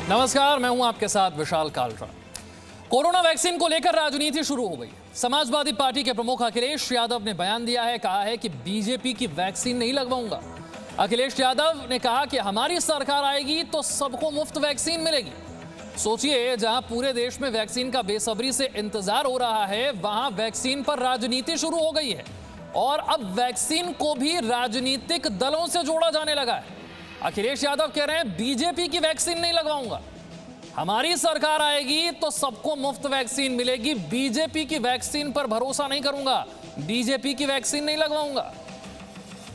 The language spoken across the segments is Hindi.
नमस्कार, मैं हूं आपके साथ विशाल कालरा। कोरोना वैक्सीन को लेकर राजनीति शुरू हो गई। समाजवादी पार्टी के प्रमुख अखिलेश यादव ने बयान दिया है, कहा है कि बीजेपी की वैक्सीन नहीं लगवाऊंगा। अखिलेश यादव ने कहा कि हमारी सरकार आएगी तो सबको मुफ्त वैक्सीन मिलेगी। सोचिए, जहां पूरे देश में वैक्सीन का बेसब्री से इंतजार हो रहा है, वहां वैक्सीन पर राजनीति शुरू हो गई है और अब वैक्सीन को भी राजनीतिक दलों से जोड़ा जाने लगा है। अखिलेश यादव कह रहे हैं, बीजेपी की वैक्सीन नहीं लगवाऊंगा, हमारी सरकार आएगी तो सबको मुफ्त वैक्सीन मिलेगी। बीजेपी की वैक्सीन पर भरोसा नहीं करूंगा, बीजेपी की वैक्सीन नहीं लगवाऊंगा।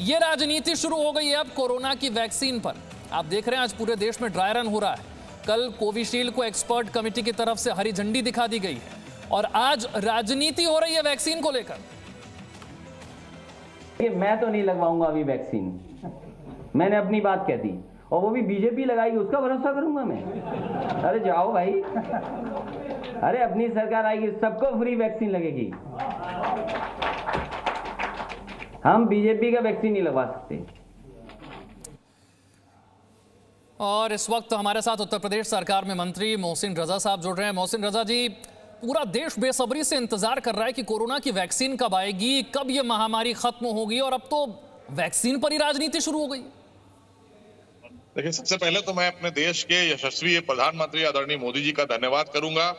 यह राजनीति शुरू हो गई है अब कोरोना की वैक्सीन पर। आप देख रहे हैं, आज पूरे देश में ड्राई रन हो रहा है। कल कोविशील्ड को एक्सपर्ट कमेटी की तरफ से हरी झंडी दिखा दी गई है और आज राजनीति हो रही है वैक्सीन को लेकर। मैं तो नहीं लगवाऊंगा अभी वैक्सीन, मैंने अपनी बात कह दी, और वो भी बीजेपी लगाएगी उसका भरोसा करूंगा मैं? अरे जाओ भाई, अरे अपनी सरकार आएगी, सबको फ्री वैक्सीन लगेगी। हम बीजेपी का वैक्सीन नहीं लगवा सकते। और इस वक्त हमारे साथ उत्तर प्रदेश सरकार में मंत्री मोहसिन रजा साहब जुड़ रहे हैं। मोहसिन रजा जी, पूरा देश बेसब्री से इंतजार कर रहा है कि कोरोना की वैक्सीन कब आएगी, कब ये महामारी खत्म होगी, और अब तो वैक्सीन पर ही राजनीति शुरू हो गई। देखिए, सबसे पहले तो मैं अपने देश के यशस्वी प्रधानमंत्री आदरणीय मोदी जी का धन्यवाद करूंगा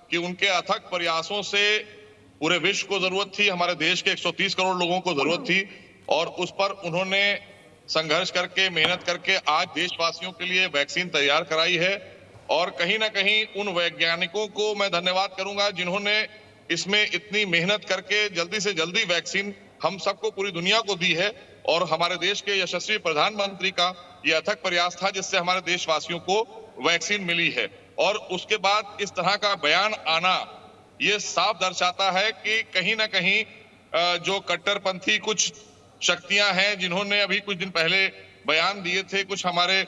कि उनके अथक प्रयासों से पूरे विश्व को जरूरत थी, हमारे देश के 130 करोड़ लोगों को जरूरत थी, और उस पर उन्होंने संघर्ष करके, मेहनत करके आज देशवासियों के लिए वैक्सीन तैयार कराई है। और कहीं ना कहीं उन वैज्ञानिकों को मैं धन्यवाद करूंगा जिन्होंने इसमें इतनी मेहनत करके जल्दी से जल्दी वैक्सीन हम सबको, पूरी दुनिया को दी है। और हमारे देश के यशस्वी प्रधानमंत्री का यह अथक प्रयास था जिससे हमारे देशवासियों को वैक्सीन मिली है। और उसके बाद इस तरह का बयान आना ये साफ दर्शाता है कि कहीं ना कहीं जो कट्टरपंथी कुछ शक्तियां हैं, जिन्होंने अभी कुछ दिन पहले बयान दिए थे कुछ हमारे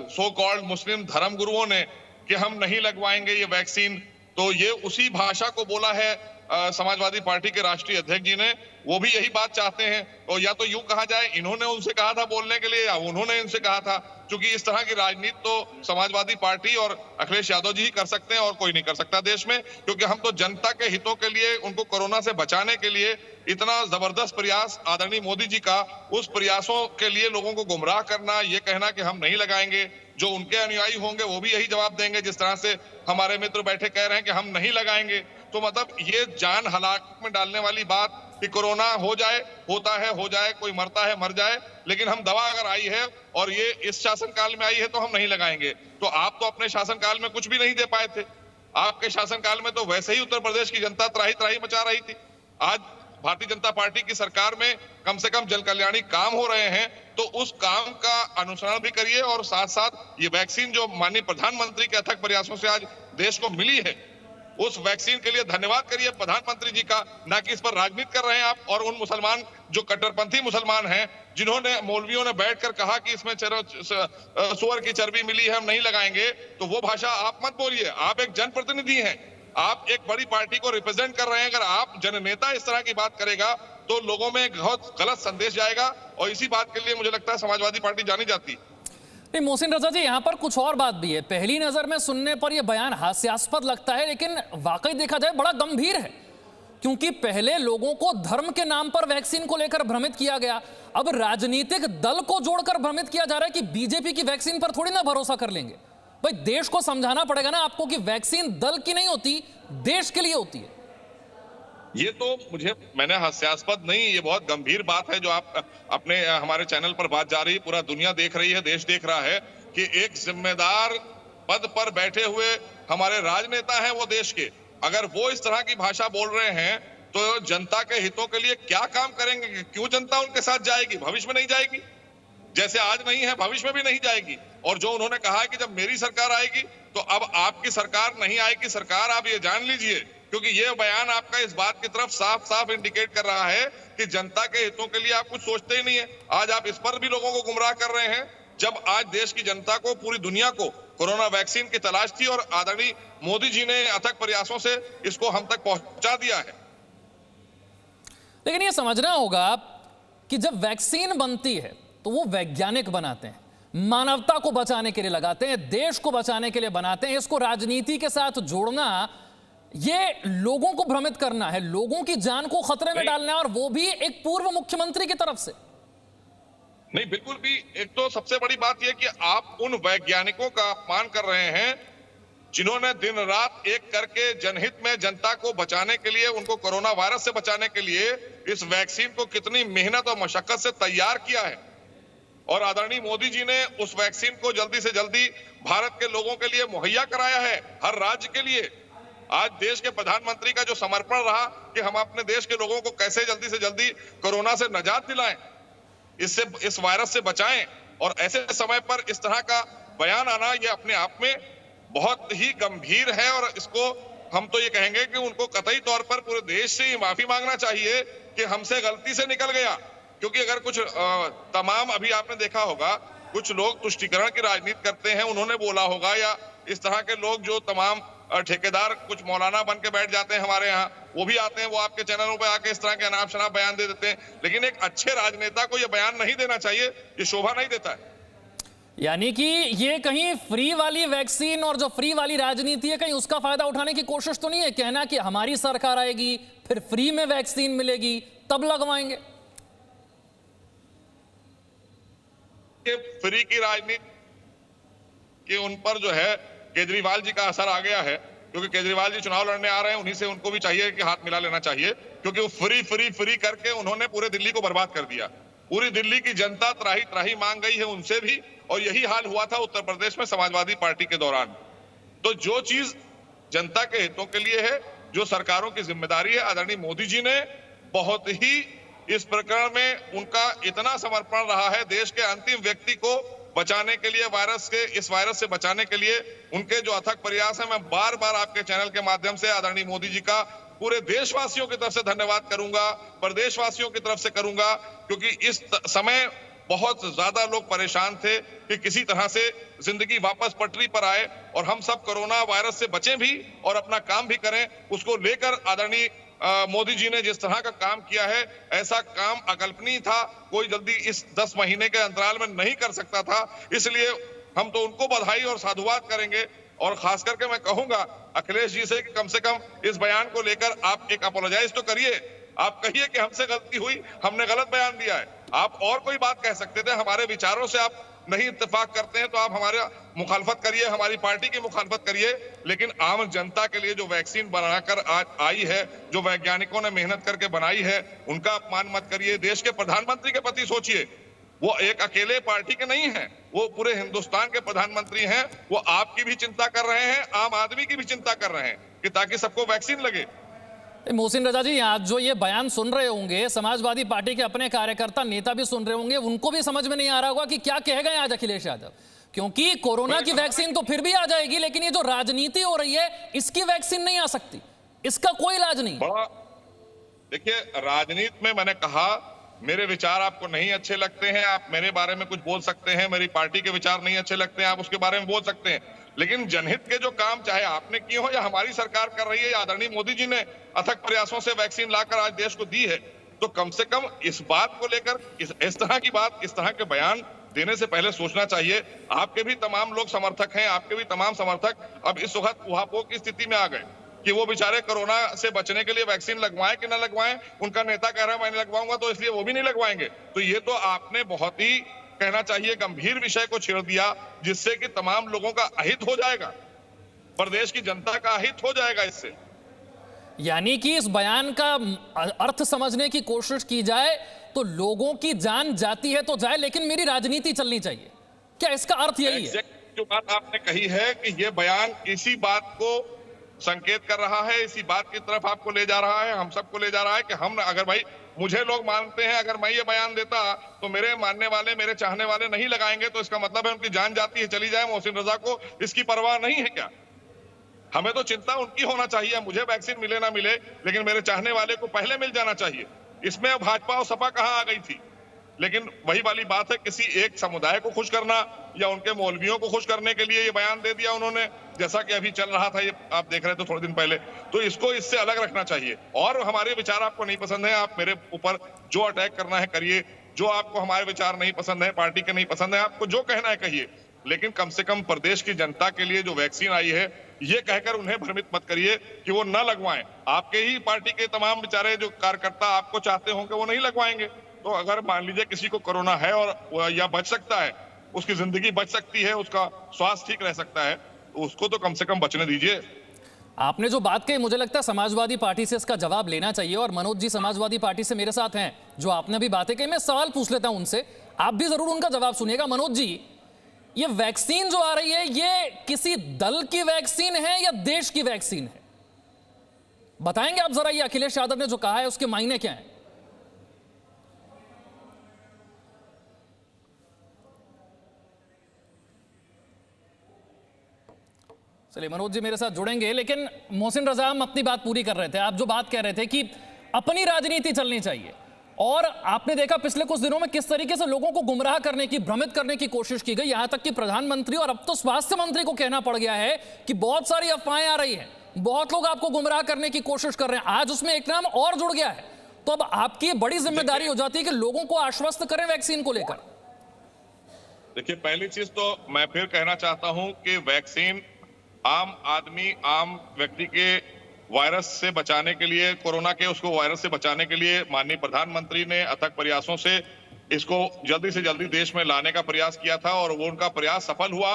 सो कॉल्ड मुस्लिम धर्मगुरुओं ने कि हम नहीं लगवाएंगे ये वैक्सीन, तो ये उसी भाषा को बोला है समाजवादी पार्टी के राष्ट्रीय अध्यक्ष जी ने। वो भी यही बात चाहते हैं, और या तो यूं कहा जाए इन्होंने उनसे कहा था बोलने के लिए या उन्होंने इनसे कहा था, क्योंकि इस तरह की राजनीति तो समाजवादी पार्टी और अखिलेश यादव जी ही कर सकते हैं और कोई नहीं कर सकता देश में। क्योंकि हम तो जनता के हितों के लिए, उनको कोरोना से बचाने के लिए इतना जबरदस्त प्रयास आदरणीय मोदी जी का, उस प्रयासों के लिए लोगों को गुमराह करना, ये कहना कि हम नहीं लगाएंगे, जो उनके अनुयायी होंगे वो भी यही जवाब देंगे जिस तरह से हमारे मित्र बैठे कह रहे हैं कि हम नहीं लगाएंगे। तो मतलब ये जान हलाक में डालने वाली बात कि कोरोना हो जाए, होता है हो जाए, कोई मरता है मर जाए, लेकिन हम दवा अगर आई है और ये इस शासनकाल में आई है तो हम नहीं लगाएंगे। तो आप तो अपने शासनकाल में कुछ भी नहीं दे पाए थे। आपके शासनकाल में तो वैसे ही उत्तर प्रदेश की जनता त्राही त्राही मचा रही थी। आज भारतीय जनता पार्टी की सरकार में कम से कम जन कल्याणी काम हो रहे हैं, तो उस काम का अनुसरण भी करिए और साथ साथ ये वैक्सीन जो माननीय प्रधानमंत्री के अथक प्रयासों से आज देश को मिली है, उस वैक्सीन के लिए धन्यवाद करिए प्रधानमंत्री जी का, ना कि इस पर राजनीति कर रहे हैं आप। और उन मुसलमान जो कट्टरपंथी मुसलमान हैं, जिन्होंने मौलवियों ने बैठकर कहा कि इसमें सुअर की चर्बी मिली है, हम नहीं लगाएंगे, तो वो भाषा आप मत बोलिए। आप एक जनप्रतिनिधि हैं, आप एक बड़ी पार्टी को रिप्रेजेंट कर रहे हैं। अगर आप जननेता इस तरह की बात करेगा तो लोगों में बहुत गलत संदेश जाएगा, और इसी बात के लिए मुझे लगता है समाजवादी पार्टी जानी जाती है। नहीं मोहसिन रजा जी, यहां पर कुछ और बात भी है। पहली नजर में सुनने पर यह बयान हास्यास्पद लगता है, लेकिन वाकई देखा जाए बड़ा गंभीर है, क्योंकि पहले लोगों को धर्म के नाम पर वैक्सीन को लेकर भ्रमित किया गया, अब राजनीतिक दल को जोड़कर भ्रमित किया जा रहा है कि बीजेपी की वैक्सीन पर थोड़ी ना भरोसा कर लेंगे। भाई, देश को समझाना पड़ेगा ना आपको कि वैक्सीन दल की नहीं होती, देश के लिए होती है। ये तो मैंने हास्यास्पद नहीं, ये बहुत गंभीर बात है जो आप अपने हमारे चैनल पर बात जा रही है, पूरा दुनिया देख रही है, देश देख रहा है कि एक जिम्मेदार पद पर बैठे हुए हमारे राजनेता हैं वो देश के, अगर वो इस तरह की भाषा बोल रहे हैं तो जनता के हितों के लिए क्या काम करेंगे? क्यों जनता उनके साथ जाएगी? भविष्य में नहीं जाएगी, जैसे आज नहीं है भविष्य में भी नहीं जाएगी। और जो उन्होंने कहा है कि जब मेरी सरकार आएगी, तो अब आपकी सरकार नहीं आएगी सरकार, आप ये जान लीजिए, क्योंकि ये बयान आपका इस बात की तरफ साफ साफ इंडिकेट कर रहा है कि जनता के हितों के लिए आप कुछ सोचते ही नहीं है। आज आप इस पर भी लोगों को गुमराह कर रहे हैं, जब आज देश की जनता को, पूरी दुनिया को कोरोना वैक्सीन की तलाश थी और आदरणीय मोदी जी ने अथक प्रयासों से इसको हम तक पहुंचा दिया है। लेकिन ये समझना होगा कि जब वैक्सीन बनती है तो वो वैज्ञानिक बनाते हैं, मानवता को बचाने के लिए लगाते हैं, देश को बचाने के लिए बनाते हैं। इसको राजनीति के साथ जोड़ना, ये लोगों को भ्रमित करना है, लोगों की जान को खतरे में डालना है, और वो भी एक पूर्व मुख्यमंत्री की तरफ से। नहीं, बिल्कुल भी। एक तो सबसे बड़ी बात यह कि आप उन वैज्ञानिकों का अपमान कर रहे हैं जिन्होंने दिन रात एक करके जनहित में जनता को बचाने के लिए, उनको कोरोना वायरस से बचाने के लिए इस वैक्सीन को कितनी मेहनत और मशक्कत से तैयार किया है। और आदरणीय मोदी जी ने उस वैक्सीन को जल्दी से जल्दी भारत के लोगों के लिए मुहैया कराया है, हर राज्य के लिए। आज देश के प्रधानमंत्री का जो समर्पण रहा कि हम अपने देश के लोगों को कैसे जल्दी से जल्दी कोरोना से निजात दिलाएं, इससे, इस वायरस से बचाएं, और ऐसे समय पर इस तरह का बयान आना ये अपने आप में बहुत ही गंभीर है। और इसको हम तो ये कहेंगे कि उनको कतई तौर पर पूरे देश से ही माफी मांगना चाहिए कि हमसे गलती से निकल गया। क्योंकि अगर कुछ तमाम, अभी आपने देखा होगा कुछ लोग तुष्टीकरण की राजनीति करते हैं, उन्होंने बोला होगा, या इस तरह के लोग जो तमाम ठेकेदार कुछ मौलाना बन के बैठ जाते हैं हमारे यहाँ, वो भी आते हैं, वो आपके चैनलों पे आके इस तरह के अनाप शनाप बयान दे देते हैं। लेकिन एक अच्छे राजनेता को ये बयान नहीं देना चाहिए, ये शोभा नहीं देता है। यानी कि ये कहीं फ्री वाली वैक्सीन और जो फ्री वाली राजनीति है, कहीं उसका फायदा उठाने की कोशिश तो नहीं है? कहना कि हमारी सरकार आएगी, फिर फ्री में वैक्सीन मिलेगी, तब लगवाएंगे। फ्री की राजनीति कि उन पर जो है केजरीवाल जी का असर आ गया है, क्योंकि केजरीवाल जी चुनाव लड़ने आ रहे हैं, उन्हीं से उनको भी चाहिए कि हाथ मिला लेना चाहिए, क्योंकि वो फ्री फ्री फ्री करके उन्होंने पूरे दिल्ली को बर्बाद कर दिया। पूरी दिल्ली की जनता त्राही त्राही मांग गई है उनसे भी, और यही हाल हुआ था उत्तर प्रदेश में समाजवादी पार्टी के दौरान। तो जो चीज जनता के हितों के लिए है, जो सरकारों की जिम्मेदारी है, आदरणीय मोदी जी ने बहुत ही इस प्रकरण में उनका इतना समर्पण रहा है, देश के अंतिम व्यक्ति को बचाने के लिए, इस वायरस से बचाने के लिए उनके जो अथक प्रयास है, मैं बार बार आपके चैनल के माध्यम से आदरणीय मोदी जी का पूरे देशवासियों की तरफ से धन्यवाद करूंगा, प्रदेशवासियों की तरफ से करूंगा, क्योंकि इस समय बहुत ज्यादा लोग परेशान थे कि किसी तरह से जिंदगी वापस पटरी पर आए और हम सब कोरोना वायरस से बचें भी और अपना काम भी करें। उसको लेकर आदरणीय मोदी जी ने जिस तरह का काम किया है, ऐसा काम अकल्पनीय था, कोई जल्दी इस 10 महीने के अंतराल में नहीं कर सकता था। इसलिए हम तो उनको बधाई और साधुवाद करेंगे, और खास करके मैं कहूंगा अखिलेश जी से कि कम से कम इस बयान को लेकर आप एक अपोलोजाइज तो करिए, आप कहिए कि हमसे गलती हुई, हमने गलत बयान दिया है। आप और कोई बात कह सकते थे, हमारे विचारों से आप नहीं इत्तेफाक करते हैं तो आप हमारे मुखालफत करिए, हमारी पार्टी की मुखालफत करिए, लेकिन आम जनता के लिए जो वैक्सीन बनाकर आज आई है, जो वैज्ञानिकों ने मेहनत करके बनाई है, उनका अपमान मत करिए। देश के प्रधानमंत्री के प्रति सोचिए, वो एक अकेले पार्टी के नहीं हैं, वो पूरे हिंदुस्तान के प्रधानमंत्री हैं। वो आपकी भी चिंता कर रहे हैं, आम आदमी की भी चिंता कर रहे हैं कि ताकि सबको वैक्सीन लगे। मोहसिन रजा जी, आज जो ये बयान सुन रहे होंगे, समाजवादी पार्टी के अपने कार्यकर्ता नेता भी सुन रहे होंगे, उनको भी समझ में नहीं आ रहा होगा कि क्या कह गए आज अखिलेश यादव, क्योंकि कोरोना की वैक्सीन तो फिर भी आ जाएगी, लेकिन ये जो राजनीति हो रही है, इसकी वैक्सीन नहीं आ सकती, इसका कोई इलाज नहीं। देखिए, राजनीति में मैंने कहा मेरे विचार आपको नहीं अच्छे लगते हैं, आप मेरे बारे में कुछ बोल सकते हैं, मेरी पार्टी के विचार नहीं अच्छे लगते हैं, आप उसके बारे में बोल सकते हैं, लेकिन जनहित के जो काम चाहे आपने किए हो या हमारी सरकार कर रही है, आदरणीय मोदी जी ने अथक प्रयासों से वैक्सीन लाकर आज देश को दी है, तो कम से कम इस बात को लेकर इस तरह की बात, इस तरह के बयान देने से पहले सोचना चाहिए। आपके भी तमाम लोग समर्थक हैं, आपके भी तमाम समर्थक अब इस वक्त ऊहापोह की स्थिति में आ गए कि वो बेचारे कोरोना से बचने के लिए वैक्सीन लगवाएं कि ना लगवाएं। उनका नेता कह रहा है मैं नहीं लगवाऊंगा, तो इसलिए वो भी नहीं लगवाएंगे। तो ये तो आपने बहुत ही कहना चाहिए गंभीर विषय को छेड़ दिया, जिससे कि तमाम लोगों का अहित हो जाएगा, प्रदेश की जनता का अहित हो जाएगा इससे। यानी कि इस बयान का अर्थ समझने की कोशिश की जाए तो लोगों की जान जाती है तो जाए, लेकिन मेरी राजनीति चलनी चाहिए, क्या इसका अर्थ यही है? जो बात आपने कही है कि ये बयान इसी बात को संकेत कर रहा है, इसी बात की तरफ आपको ले जा रहा है, हम सबको ले जा रहा है कि हम, अगर भाई मुझे लोग मानते हैं, अगर मैं ये बयान देता तो मेरे मानने वाले, मेरे चाहने वाले नहीं लगाएंगे, तो इसका मतलब है उनकी जान जाती है, चली जाए। मोहसिन रजा को इसकी परवाह नहीं है क्या? हमें तो चिंता उनकी होना चाहिए, मुझे वैक्सीन मिले ना मिले, लेकिन मेरे चाहने वाले को पहले मिल जाना चाहिए। इसमें भाजपा और सपा कहां आ गई थी? लेकिन वही वाली बात है, किसी एक समुदाय को खुश करना या उनके मौलवियों को खुश करने के लिए ये बयान दे दिया उन्होंने, जैसा कि अभी चल रहा था, ये आप देख रहे थे थोड़े दिन पहले। तो इसको इससे अलग रखना चाहिए। और हमारे विचार आपको नहीं पसंद है, आप मेरे ऊपर जो अटैक करना है करिए, जो आपको हमारे विचार नहीं पसंद है, पार्टी के नहीं पसंद है, आपको जो कहना है कहिए, लेकिन कम से कम प्रदेश की जनता के लिए जो वैक्सीन आई है, ये कहकर उन्हें भ्रमित मत करिए कि वो न लगवाएं। आपके ही पार्टी के तमाम बेचारे जो कार्यकर्ता आपको चाहते होंगे वो नहीं लगवाएंगे। तो अगर मान लीजिए किसी को कोरोना है और या बच सकता है, उसकी जिंदगी बच सकती है, उसका स्वास्थ्य ठीक रह सकता है, तो उसको तो कम से कम बचने दीजिए। आपने जो बात कही, मुझे लगता है समाजवादी पार्टी से इसका जवाब लेना चाहिए, और मनोज जी समाजवादी पार्टी से मेरे साथ हैं, जो आपने भी बातें कही, मैं सवाल पूछ लेता हूं उनसे, आप भी जरूर उनका जवाब सुनिएगा। मनोज जी, ये वैक्सीन जो आ रही है, ये किसी दल की वैक्सीन है या देश की वैक्सीन है? बताएंगे आप जरा, ये अखिलेश यादव ने जो कहा है उसके मायने क्या है? चलिए, मनोज जी मेरे साथ जुड़ेंगे, लेकिन मोहसिन रजा, हम अपनी बात पूरी कर रहे थे। आप जो बात कह रहे थे कि अपनी राजनीति चलनी चाहिए, और आपने देखा पिछले कुछ दिनों में किस तरीके से लोगों को गुमराह करने की, भ्रमित करने की कोशिश की गई, यहां तक कि प्रधानमंत्री और अब तो स्वास्थ्य मंत्री को कहना पड़ गया है कि बहुत सारी अफवाहें आ रही हैं, बहुत लोग आपको गुमराह करने की कोशिश कर रहे हैं। आज उसमें एक नाम और जुड़ गया है, तो अब आपकी बड़ी जिम्मेदारी हो जाती है कि लोगों को आश्वस्त करें वैक्सीन को लेकर। देखिए, पहली चीज तो मैं फिर कहना चाहता हूं कि वैक्सीन आम आदमी, आम व्यक्ति के वायरस से बचाने के लिए, कोरोना के उसको वायरस से बचाने के लिए माननीय प्रधानमंत्री ने अथक प्रयासों से इसको जल्दी से जल्दी देश में लाने का प्रयास किया था, और वो उनका प्रयास सफल हुआ।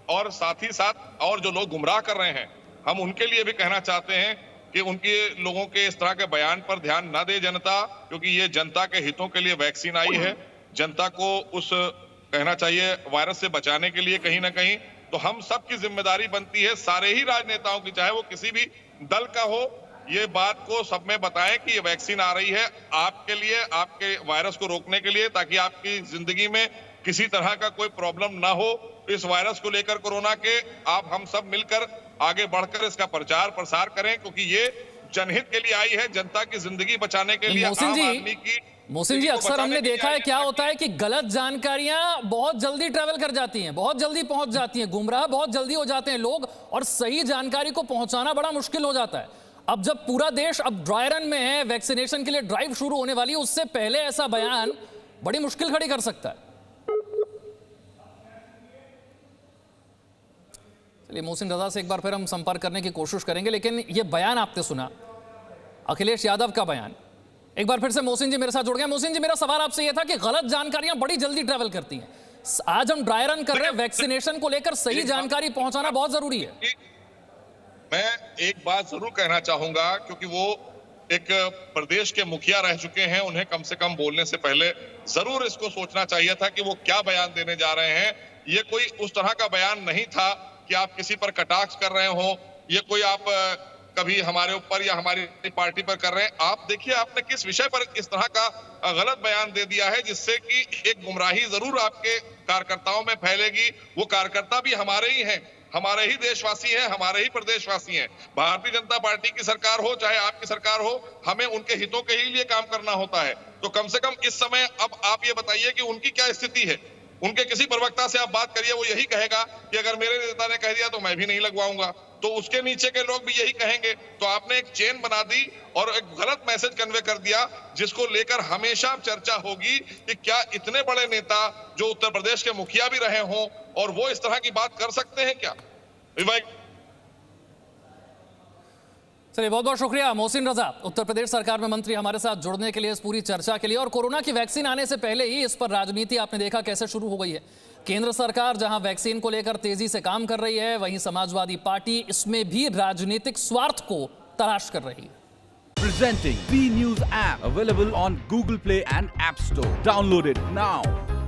और साथ ही साथ और जो लोग गुमराह कर रहे हैं, हम उनके लिए भी कहना चाहते हैं कि उनके लोगों के इस तरह के बयान पर ध्यान न दे जनता, क्योंकि ये जनता के हितों के लिए वैक्सीन आई है। जनता को उस कहना चाहिए वायरस से बचाने के लिए कहीं ना कहीं, तो हम सब की जिम्मेदारी बनती है, सारे ही राजनेताओं की, चाहे वो किसी भी दल का हो, ये बात को सब में बताएं कि ये वैक्सीन आ रही है आपके लिए, आपके वायरस को रोकने के लिए, ताकि आपकी जिंदगी में किसी तरह का कोई प्रॉब्लम ना हो। इस वायरस को लेकर, कोरोना के, आप हम सब मिलकर आगे बढ़कर इसका प्रचार प्रसार करें, क्योंकि ये जनहित के लिए आई है, जनता की जिंदगी बचाने के लिए, आम आदमी की। मोहसिन जी, अक्सर हमने देखा है क्या होता है कि गलत जानकारियां बहुत जल्दी ट्रेवल कर जाती हैं, बहुत जल्दी पहुंच जाती हैं, गुमराह बहुत जल्दी हो जाते हैं लोग, और सही जानकारी को पहुंचाना बड़ा मुश्किल हो जाता है। अब जब पूरा देश अब ड्राई रन में है, वैक्सीनेशन के लिए ड्राइव शुरू होने वाली है, उससे पहले ऐसा बयान बड़ी मुश्किल खड़ी कर सकता है। चलिए, मोहसिन रजा से एक बार फिर हम संपर्क करने की कोशिश करेंगे, लेकिन ये बयान आपने सुना, अखिलेश यादव का बयान। एक बार फिर से मोहसिन जी मेरे साथ जुड़ गए। मोहसिन जी, मेरा सवाल आपसे यह था कि गलत जानकारियां बड़ी जल्दी ट्रैवल करती हैं, आज हम ड्राई रन कर रहे हैं, वैक्सीनेशन को लेकर सही जानकारी पहुंचाना बहुत जरूरी है। मैं एक बात जरूर कहना चाहूंगा, क्योंकि वो एक प्रदेश के मुखिया रह चुके हैं, उन्हें कम से कम बोलने से पहले जरूर इसको सोचना चाहिए था कि वो क्या बयान देने जा रहे हैं। ये कोई उस तरह का बयान नहीं था कि आप किसी पर कटाक्ष कर रहे हो, ये कोई आप कभी हमारे ऊपर या हमारी पार्टी पर कर रहे हैं। आप देखिए, आपने किस विषय पर इस तरह का गलत बयान दे दिया है, जिससे कि एक गुमराही जरूर आपके कार्यकर्ताओं में फैलेगी। वो कार्यकर्ता भी हमारे ही हैं, हमारे ही देशवासी हैं, हमारे ही प्रदेशवासी हैं। भारतीय जनता पार्टी की सरकार हो चाहे आपकी सरकार हो, हमें उनके हितों के ही लिए काम करना होता है। तो कम से कम इस समय अब आप ये बताइए कि उनकी क्या स्थिति है। उनके किसी प्रवक्ता से आप बात करिए, वो यही कहेगा कि अगर मेरे नेता ने कह दिया तो मैं भी नहीं लगवाऊंगा, तो उसके नीचे के लोग भी यही कहेंगे। तो आपने एक चेन बना दी और एक गलत मैसेज कन्वे कर दिया, जिसको लेकर हमेशा चर्चा होगी कि क्या इतने बड़े नेता जो उत्तर प्रदेश के मुखिया भी रहे हों और वो इस तरह की बात कर सकते हैं क्या? चलिए, बहुत बहुत शुक्रिया मोहसिन रजा, उत्तर प्रदेश सरकार में मंत्री, हमारे साथ जुड़ने के लिए, इस पूरी चर्चा के लिए। और कोरोना की वैक्सीन आने से पहले ही इस पर राजनीति आपने देखा कैसे शुरू हो गई है। केंद्र सरकार जहां वैक्सीन को लेकर तेजी से काम कर रही है, वहीं समाजवादी पार्टी इसमें भी राजनीतिक स्वार्थ को तलाश कर रही है। Presenting B News app available on Google Play and App Store. Download it now.